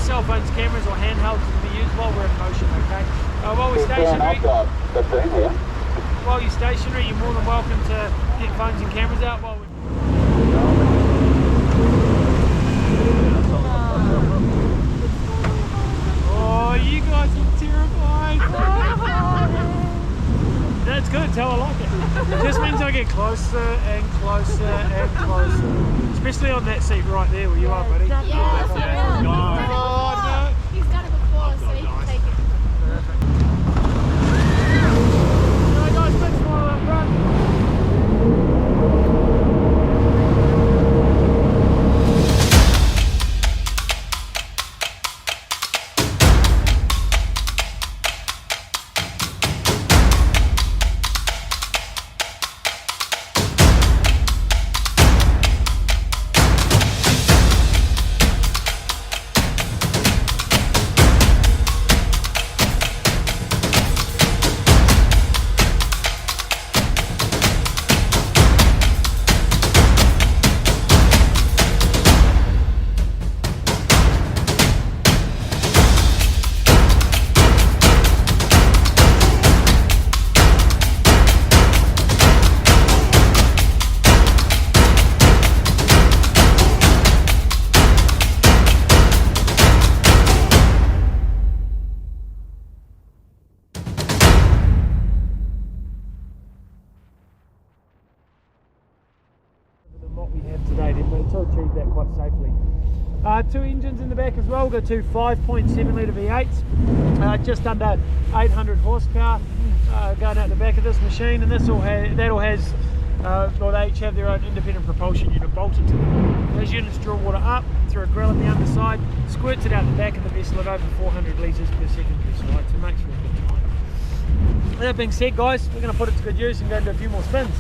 cell phones, cameras or handhelds to be used while we're in motion, okay? While we're stationary, while you're stationary, you're more than welcome to get phones and cameras out while we're... Oh, you guys are terrified. That's good, tell I like it. It just means I get closer and closer and closer. Especially on that seat right there where you are, buddy. Yeah, Oh, no. he's done it before, so he can take it. Perfect. Alright guys, bit smaller up front. What we have today, to achieve that quite safely. Two engines in the back as well. We've got two 5.7 litre V8s, just under 800 horsepower, going out the back of this machine, and this all has well, they each have their own independent propulsion unit bolted to them. Those units draw water up through a grill on the underside, squirts it out the back of the vessel at over 400 litres per second per slide, so it makes for a good time. That being said, guys, we're going to put it to good use and go into a few more spins.